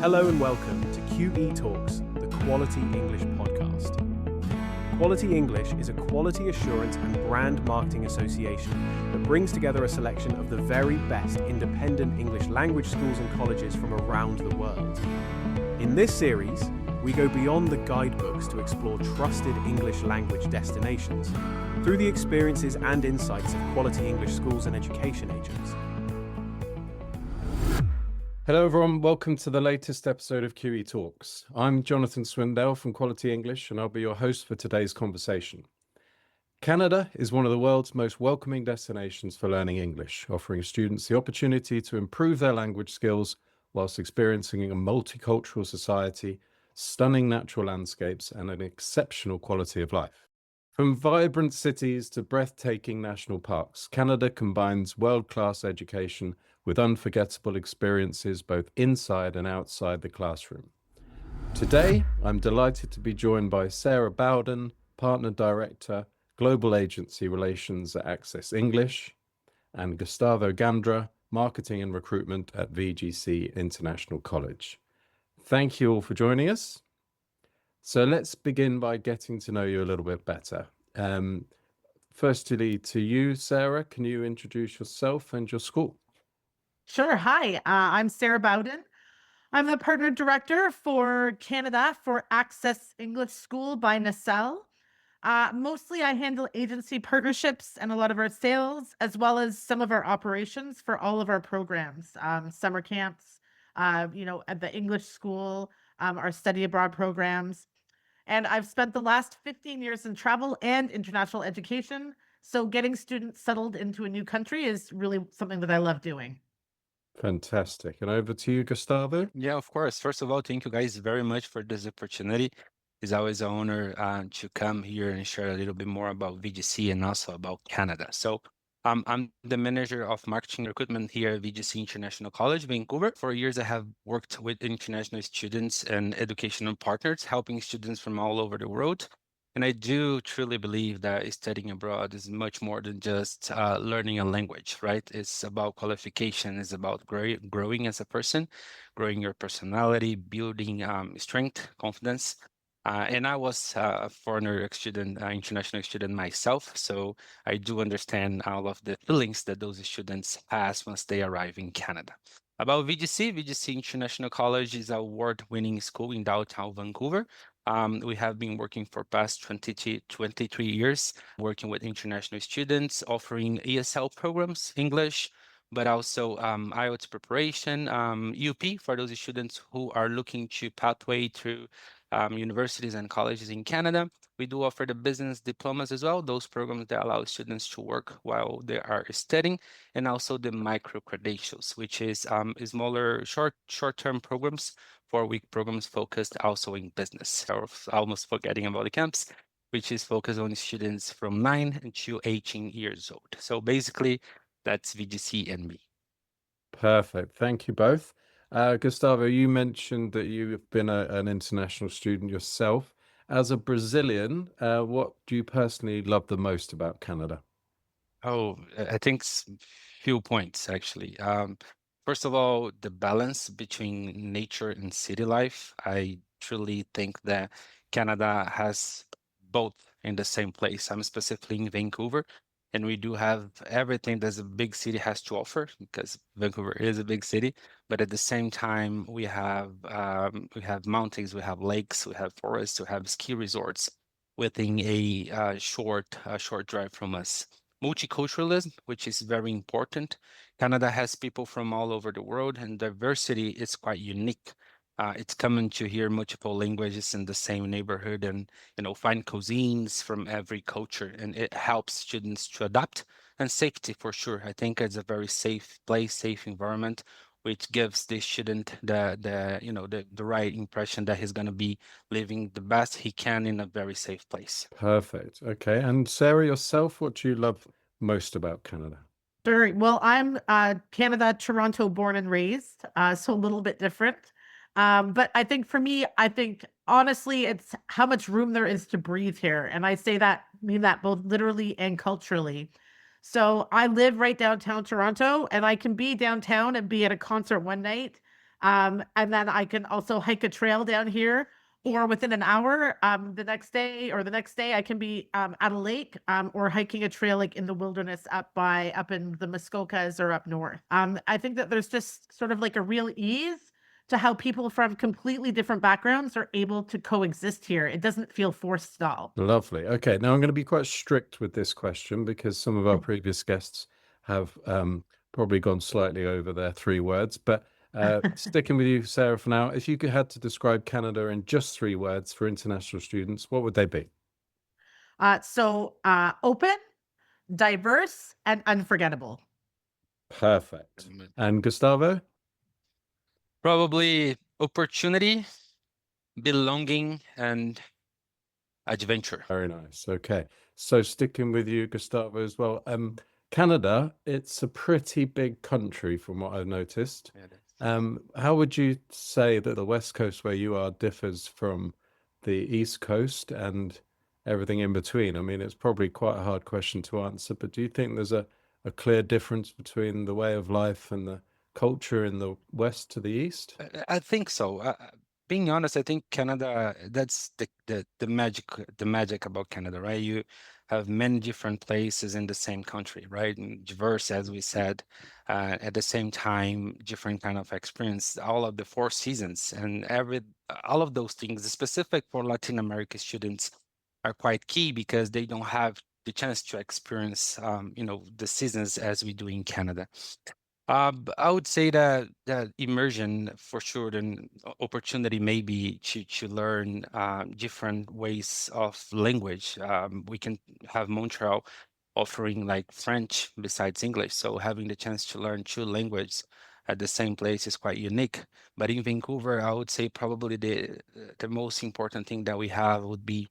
Hello and welcome to QE Talks, the Quality English podcast. Quality English is a quality assurance and brand marketing association that brings together a selection of the very best independent English language schools and colleges from around the world. In this series, we go beyond the guidebooks to explore trusted English language destinations through the experiences and insights of quality English schools and education agents. Hello everyone, welcome to the latest episode of QE Talks. I'm Jonathan Swindell from Quality English and I'll be your host for today's conversation. Canada is one of the world's most welcoming destinations for learning English, offering students the opportunity to improve their language skills whilst experiencing a multicultural society, stunning natural landscapes and an exceptional quality of life. From vibrant cities to breathtaking national parks, Canada combines world-class education with unforgettable experiences both inside and outside the classroom. Today, I'm delighted to be joined by Sarah Bowden, Partner Director, Global Agency Relations at Access English, and Gustavo Gandra, Marketing and Recruitment at VGC International College. Thank you all for joining us. So let's begin by getting to know you a little bit better. Firstly, to you, Sarah, can you introduce yourself and your school? Sure. Hi, I'm Sarah Bowden. I'm the Partner Director for Canada for Access English School by Nacelle. Mostly I handle agency partnerships and a lot of our sales, as well as some of our operations for all of our programs, summer camps, at the English school, our study abroad programs. And I've spent the last 15 years in travel and international education. So getting students settled into a new country is really something that I love doing. Fantastic. And over to you, Gustavo. Yeah, of course. First of all, thank you guys very much for this opportunity. It's always an honor to come here and share a little bit more about VGC and also about Canada. So I'm the manager of marketing recruitment here at VGC International College, Vancouver. For years, I have worked with international students and educational partners, helping students from all over the world. And I do truly believe that studying abroad is much more than just learning a language, right? It's about qualification, it's about growing as a person, growing your personality, building strength, confidence. And I was a foreigner student, international student myself, so I do understand all of the feelings that those students has once they arrive in Canada. About VGC International College is an award-winning school in downtown Vancouver. We have been working for past 23 years, working with international students, offering ESL programs, English, but also IELTS preparation, UP for those students who are looking to pathway through universities and colleges in Canada. We do offer the business diplomas as well, those programs that allow students to work while they are studying, and also the micro credentials, which is smaller short-term programs, 4-week programs focused also in business. I was almost forgetting about the camps, which is focused on students from 9 to 18 years old. So basically, that's VGC and me. Perfect. Thank you both. Gustavo, you mentioned that you've been an international student yourself. As a Brazilian, what do you personally love the most about Canada? Oh, I think few points actually. First of all, the balance between nature and city life. I truly think that Canada has both in the same place. I'm specifically in Vancouver, and we do have everything that a big city has to offer because Vancouver is a big city. But at the same time, we have mountains, we have lakes, we have forests, we have ski resorts within a short drive from us. Multiculturalism, which is very important. Canada has people from all over the world, and diversity is quite unique. It's common to hear multiple languages in the same neighborhood and find cuisines from every culture, and it helps students to adapt. And safety for sure. I think it's a very safe place, safe environment, which gives the student the right impression that he's going to be living the best he can in a very safe place. Perfect. Okay. And Sarah, yourself, what do you love most about Canada? Sure. Well, I'm Canada, Toronto born and raised, so a little bit different. But I think for me, honestly, it's how much room there is to breathe here. And I mean that both literally and culturally. So I live right downtown Toronto, and I can be downtown and be at a concert one night, And then I can also hike a trail down here, or within an hour, the next day I can be at a lake, or hiking a trail like in the wilderness up in the Muskokas or up north. I think that there's just sort of like a real ease to how people from completely different backgrounds are able to coexist here. It doesn't feel forced at all. Lovely. Okay, now I'm going to be quite strict with this question because some of our previous guests have probably gone slightly over their 3 words. But sticking with you, Sarah, for now, if you had to describe Canada in just 3 words for international students, what would they be? Open, diverse, and unforgettable. Perfect. And Gustavo? Probably opportunity, belonging, and adventure. Very nice. Okay. So sticking with you, Gustavo, as well. Canada, it's a pretty big country from what I've noticed. How would you say that the West Coast where you are differs from the East Coast and everything in between? I mean, it's probably quite a hard question to answer, but do you think there's a clear difference between the way of life and the culture in the West to the East? I think so. Being honest, I think Canada, that's the magic about Canada, right? You have many different places in the same country, right? And diverse, as we said, at the same time, different kind of experience, all of the 4 seasons and all of those things, specific for Latin American students, are quite key because they don't have the chance to experience, the seasons as we do in Canada. I would say that immersion for sure, and opportunity maybe to learn different ways of language. We can have Montreal offering like French besides English, so having the chance to learn 2 languages at the same place is quite unique. But in Vancouver, I would say probably the most important thing that we have would be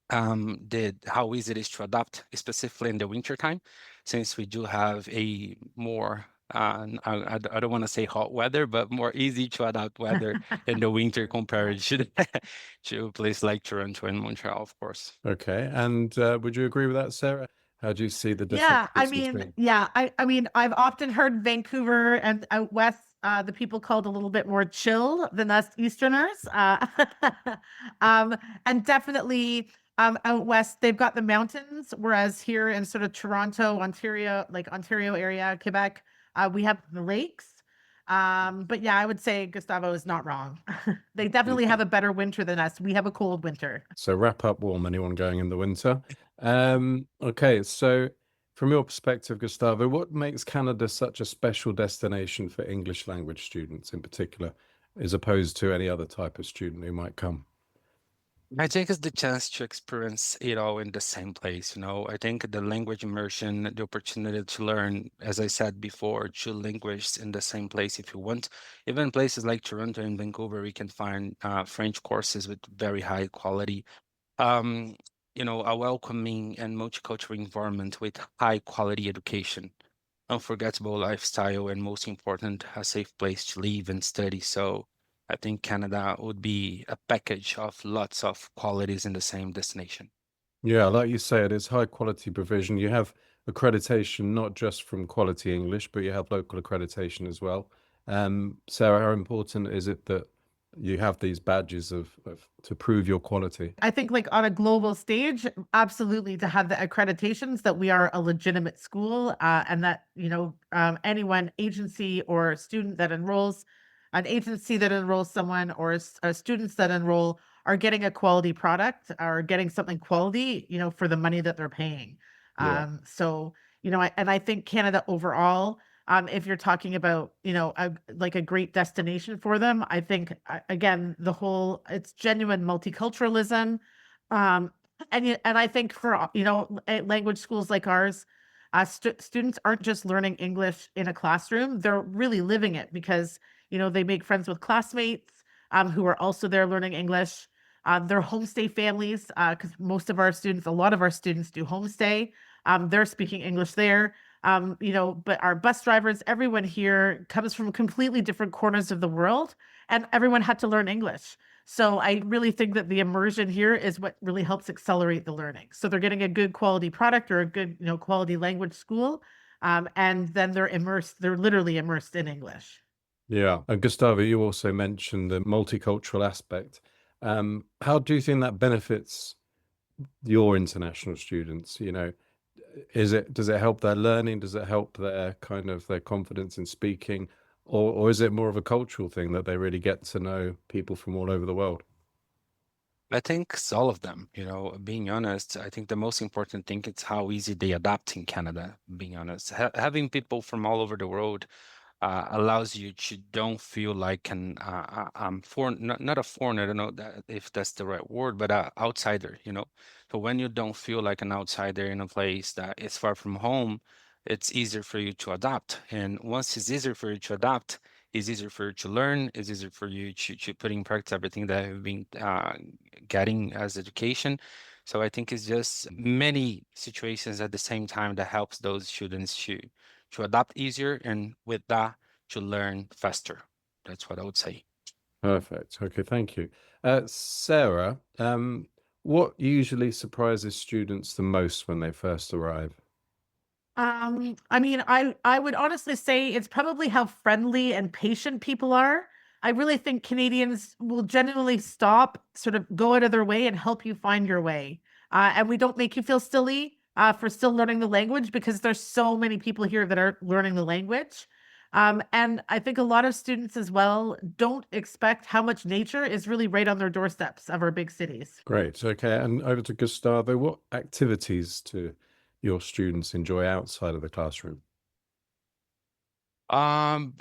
how easy it is to adapt, specifically in the winter time, since we do have a more I don't want to say hot weather, but more easy to adapt weather in the winter compared to a place like Toronto and Montreal, of course. Okay. And would you agree with that, Sarah? How do you see the difference between? I mean, I've often heard Vancouver and out west, the people called a little bit more chill than us Easterners. And definitely out west, they've got the mountains, whereas here in sort of Toronto, Ontario, like Ontario area, Quebec, we have the lakes. But yeah, I would say Gustavo is not wrong. They definitely have a better winter than us. We have a cold winter. So wrap up warm, anyone going in the winter. Okay, so from your perspective, Gustavo, what makes Canada such a special destination for English language students in particular, as opposed to any other type of student who might come? I think it's the chance to experience it all in the same place. I think the language immersion, the opportunity to learn, as I said before, 2 languages in the same place if you want. Even places like Toronto and Vancouver, we can find French courses with very high quality. A welcoming and multicultural environment with high quality education, unforgettable lifestyle, and most important, a safe place to live and study. So I think Canada would be a package of lots of qualities in the same destination. Yeah, like you say, it is high quality provision. You have accreditation, not just from Quality English, but you have local accreditation as well. Sarah, how important is it that you have these badges to prove your quality? I think like on a global stage, absolutely, to have the accreditations that we are a legitimate school, and that, anyone, agency or student that enrolls, an agency that enrolls someone, or students that enroll are getting a quality product, are getting something quality, for the money that they're paying. Yeah. I think Canada overall, if you're talking about, like a great destination for them, I think, again, it's genuine multiculturalism. And I think for, language schools like ours, students aren't just learning English in a classroom, they're really living it because, they make friends with classmates who are also there learning English. They're homestay families, because a lot of our students do homestay. They're speaking English there. But our bus drivers, everyone here comes from completely different corners of the world, and everyone had to learn English. So I really think that the immersion here is what really helps accelerate the learning. So they're getting a good quality product or a good, quality language school. And then they're literally immersed in English. Yeah. And Gustavo, you also mentioned the multicultural aspect. How do you think that benefits your international students? You know, does it help their learning? Does it help their kind of their confidence in speaking? Or is it more of a cultural thing that they really get to know people from all over the world? I think it's all of them, you know, being honest. I think the most important thing is how easy they adapt in Canada, being honest. Having people from all over the world allows you to don't feel like an foreign, not a foreigner, I don't know if that's the right word, but a outsider, you know. So when you don't feel like an outsider in a place that is far from home, it's easier for you to adapt. And once it's easier for you to adapt, it's easier for you to learn, it's easier for you to put in practice everything that you've been getting as education. So I think it's just many situations at the same time that helps those students to adapt easier and with that to learn faster. That's what I would say. Perfect. Okay, thank you. Sarah, what usually surprises students the most when they first arrive? I mean, I would honestly say it's probably how friendly and patient people are. I really think Canadians will genuinely stop, sort of go out of their way and help you find your way. And we don't make you feel silly for still learning the language because there's so many people here that are learning the language. And I think a lot of students as well don't expect how much nature is really right on their doorsteps of our big cities. Great. Okay, and over to Gustavo. What activities do your students enjoy outside of the classroom? Um,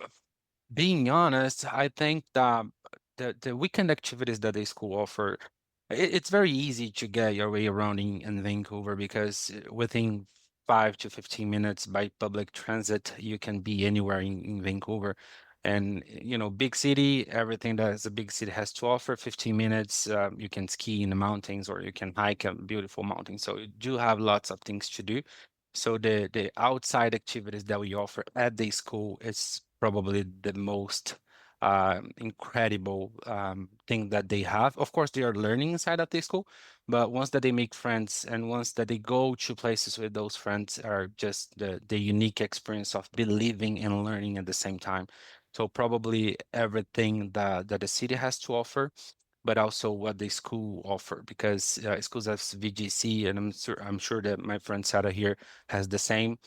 being honest, I think that the weekend activities that the school offer, it's very easy to get your way around in Vancouver because within 5 to 15 minutes by public transit, you can be anywhere in Vancouver. And you know, big city, everything that a big city has to offer, 15 minutes, you can ski in the mountains or you can hike a beautiful mountain. So you do have lots of things to do. So the outside activities that we offer at the school is probably the most incredible thing that they have. Of course, they are learning inside of the school, but once that they make friends and once that they go to places with those friends are just the unique experience of believing and learning at the same time. So probably everything that the city has to offer, but also what the school offer because schools have VGC, and I'm sure that my friend Sarah here has the same.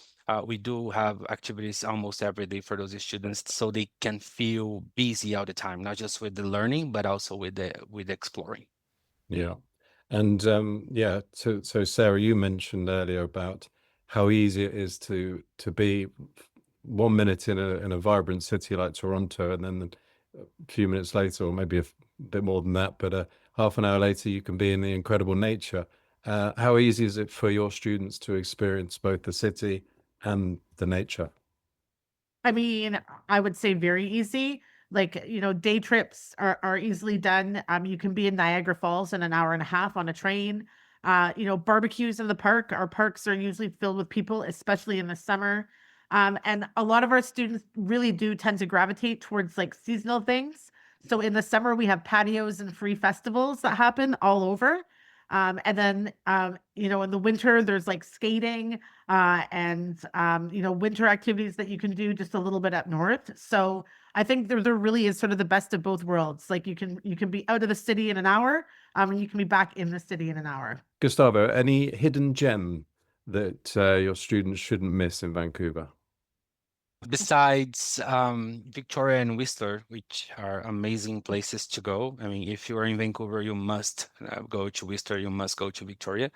We do have activities almost every day for those students, so they can feel busy all the time, not just with the learning, but also with the exploring. Yeah. And yeah, so Sarah, you mentioned earlier about how easy it is to be 1 minute in a vibrant city like Toronto, and then a few minutes later, or maybe a bit more than that, but half an hour later, you can be in the incredible nature. How easy is it for your students to experience both the city and the nature? I mean, I would say very easy. Like, you know, day trips are easily done. You can be in Niagara Falls in an hour and a half on a train. You know, barbecues in the park. Our parks are usually filled with people, especially in the summer. And a lot of our students really do tend to gravitate towards like seasonal things. So in the summer, we have patios and free festivals that happen all over. And then, you know, in the winter, there's like skating and you know, winter activities that you can do just a little bit up north. So I think there really is sort of the best of both worlds. Like you can be out of the city in an hour, and you can be back in the city in an hour. Gustavo, any hidden gem that your students shouldn't miss in Vancouver? Besides Victoria and Whistler, which are amazing places to go. I mean, if you are in Vancouver, you must go to Whistler, you must go to Victoria.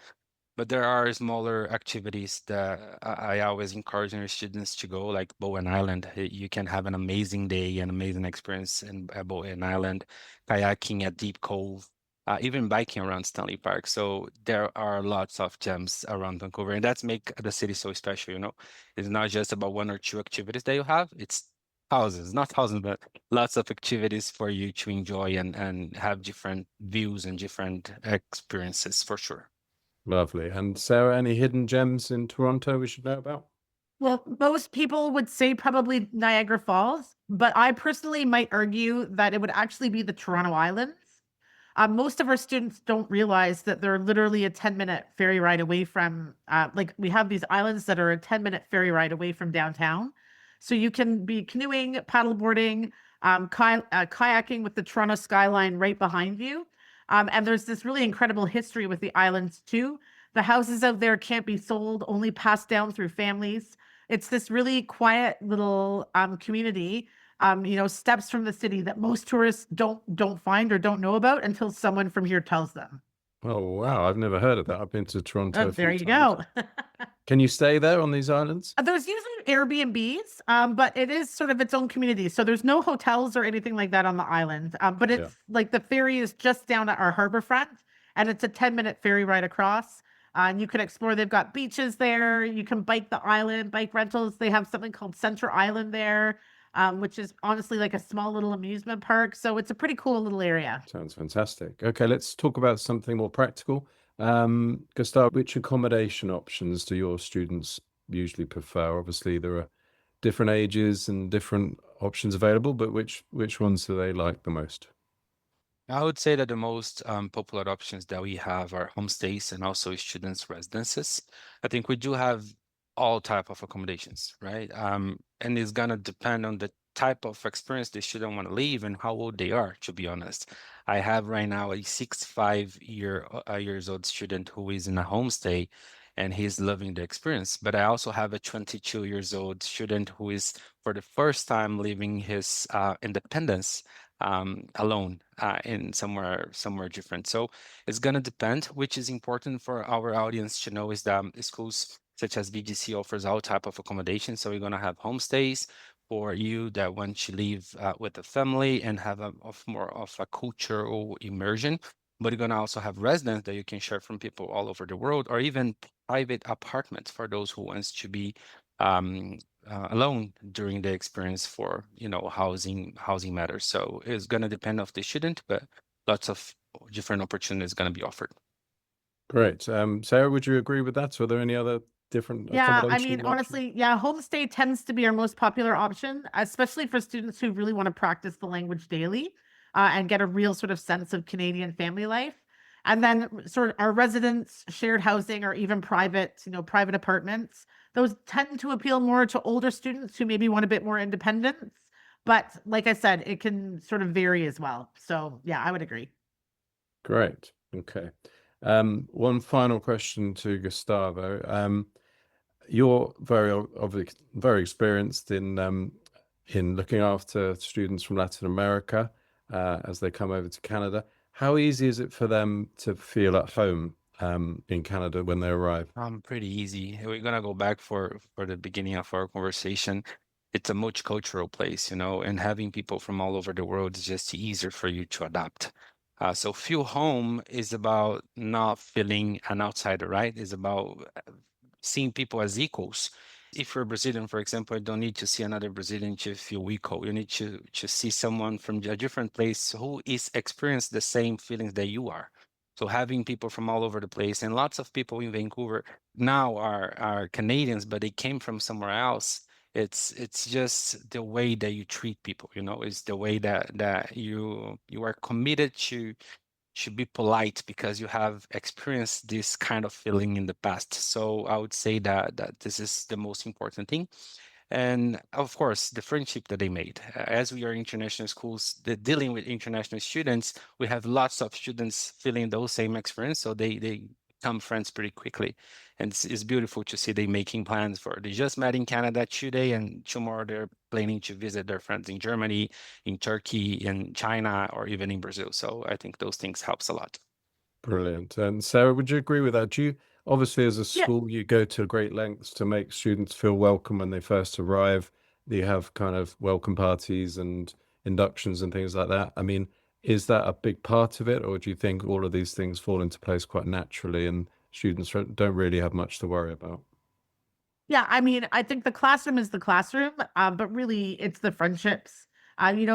But there are smaller activities that I always encourage our students to go, like Bowen Island. You can have an amazing day, an amazing experience in Bowen Island, kayaking at Deep Cove, even biking around Stanley Park. So there are lots of gems around Vancouver, and that's make the city so special. You know, it's not just about one or two activities that you have; it's thousands, not thousands, but lots of activities for you to enjoy and have different views and different experiences for sure. Lovely. And Sarah, any hidden gems in Toronto we should know about? Well, most people would say probably Niagara Falls, but I personally might argue that it would actually be the Toronto Islands. Most of our students don't realize that they're literally a 10-minute ferry ride away from, like we have these islands that are a 10-minute ferry ride away from downtown. So you can be canoeing, paddleboarding, kayaking with the Toronto skyline right behind you. And there's this really incredible history with the islands too. The houses out there can't be sold, only passed down through families. It's this really quiet little community, steps from the city that most tourists don't find or don't know about until someone from here tells them. Oh, wow. I've never heard of that. I've been to Toronto a few There you times. go. Can you stay there on these islands? There's usually Airbnbs, but it is sort of its own community. So there's no hotels or anything like that on the island. But it's like the ferry is just down at our harbor front, and it's a 10-minute ferry ride across. And you can explore. They've got beaches there. You can bike the island, bike rentals. They have something called Center Island there, which is honestly like a small little amusement park. So it's a pretty cool little area. Sounds fantastic. Okay, let's talk about something more practical. Gustavo, which accommodation options do your students usually prefer? Obviously, there are different ages and different options available, but which ones do they like the most? I would say that the most popular options that we have are homestays and also students' residences. I think we do have all type of accommodations, right? And it's gonna depend on the type of experience the student want to live and how old they are, to be honest. I have right now a 65 years old student who is in a homestay and he's loving the experience. But I also have a 22 years old student who is for the first time living his independence alone in somewhere different. So it's gonna depend. Which is important for our audience to know is that schools such as VGC offers all type of accommodation. So we're gonna have homestays for you that want to live with a family and have more of a cultural immersion. But you're gonna also have residents that you can share from people all over the world, or even private apartments for those who wants to be alone during the experience for housing matters. So it's going to depend of the student, but lots of different opportunities going to be offered. Great. Sarah, would you agree with that? So are there any other different accommodation honestly, homestay tends to be our most popular option, especially for students who really want to practice the language daily and get a real sort of sense of Canadian family life. And then sort of our residents, shared housing, or even private apartments. Those tend to appeal more to older students who maybe want a bit more independence. But like I said, it can sort of vary as well. So yeah, I would agree. Great. Okay. One final question to Gustavo. You're very experienced in looking after students from Latin America as they come over to Canada. How easy is it for them to feel at home in Canada when they arrive? Pretty easy. We're gonna go back for the beginning of our conversation. It's a multicultural place, and having people from all over the world is just easier for you to adapt. So feel home is about not feeling an outsider, right? It's about seeing people as equals. If you're Brazilian, for example, you don't need to see another Brazilian to feel equal. You need to see someone from a different place who is experiencing the same feelings that you are. So having people from all over the place, and lots of people in Vancouver now are Canadians, but they came from somewhere else. It's just the way that you treat people, it's the way that you are committed to be polite because you have experienced this kind of feeling in the past. So I would say that this is the most important thing. And of course, the friendship that they made. As we are international schools, dealing with international students, we have lots of students feeling those same experience. So they become friends pretty quickly. And it's beautiful to see they making plans they just met in Canada today, and tomorrow they're planning to visit their friends in Germany, in Turkey, in China, or even in Brazil. So I think those things helps a lot. Brilliant. And Sarah, would you agree with that? Do you, obviously, as a school, you go to great lengths to make students feel welcome when they first arrive. You have kind of welcome parties and inductions and things like that. I mean, is that a big part of it, or do you think all of these things fall into place quite naturally and students don't really have much to worry about? Yeah, I think the classroom is the classroom, but really it's the friendships.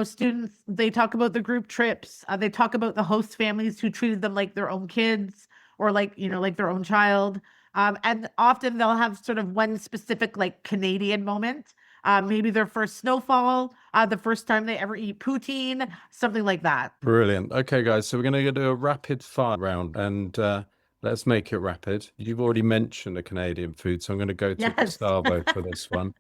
Students, they talk about the group trips. They talk about the host families who treated them like their own kids or like their own child. And often they'll have sort of one specific like Canadian moment, maybe their first snowfall, the first time they ever eat poutine, something like that. Brilliant. Okay, guys, so we're going to do a rapid fire round, and let's make it rapid. You've already mentioned a Canadian food, so I'm going to go to Gustavo for this one.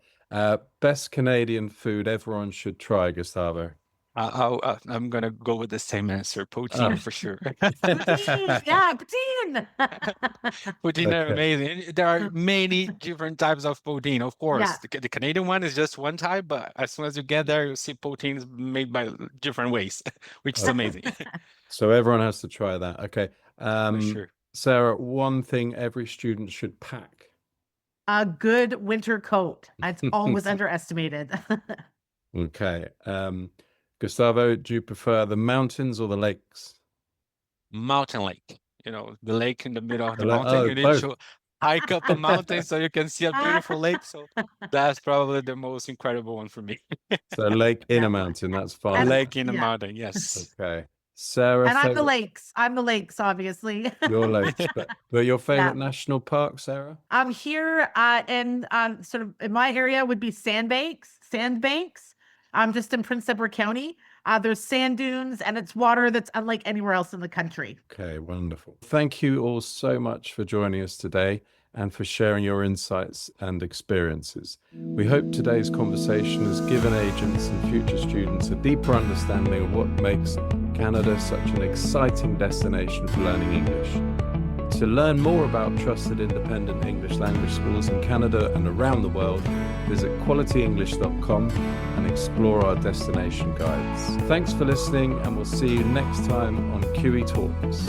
Best Canadian food everyone should try, Gustavo. I'm gonna go with the same answer. Poutine for sure. Poutine, yeah, poutine. Poutine are Okay. amazing. And there are many different types of poutine. Of course, Yeah. the Canadian one is just one type, but as soon as you get there, you see poutines made by different ways, which is amazing. So everyone has to try that. Okay. For sure. Sarah, one thing every student should pack. A good winter coat. It's always underestimated. Okay. Gustavo, do you prefer the mountains or the lakes? Mountain lake. You know, the lake in the middle of the The la- mountain. oh, You need both. to hike up a mountain so you can see a beautiful lake. So that's probably the most incredible one for me. So lake in Yeah. a mountain, that's A fine. lake in a Yeah. mountain, yes. Okay. Sarah, And I'm the favorite- lakes. I'm the lakes, obviously. your lakes, but your favorite national park, Sarah? I'm here in sort of in my area would be Sandbanks. I'm just in Prince Edward County. There's sand dunes and it's water that's unlike anywhere else in the country. Okay, wonderful. Thank you all so much for joining us today and for sharing your insights and experiences. We hope today's conversation has given agents and future students a deeper understanding of what makes Canada such an exciting destination for learning English. To learn more about trusted independent English language schools in Canada and around the world, visit qualityenglish.com and explore our destination guides. Thanks for listening, and we'll see you next time on QE Talks.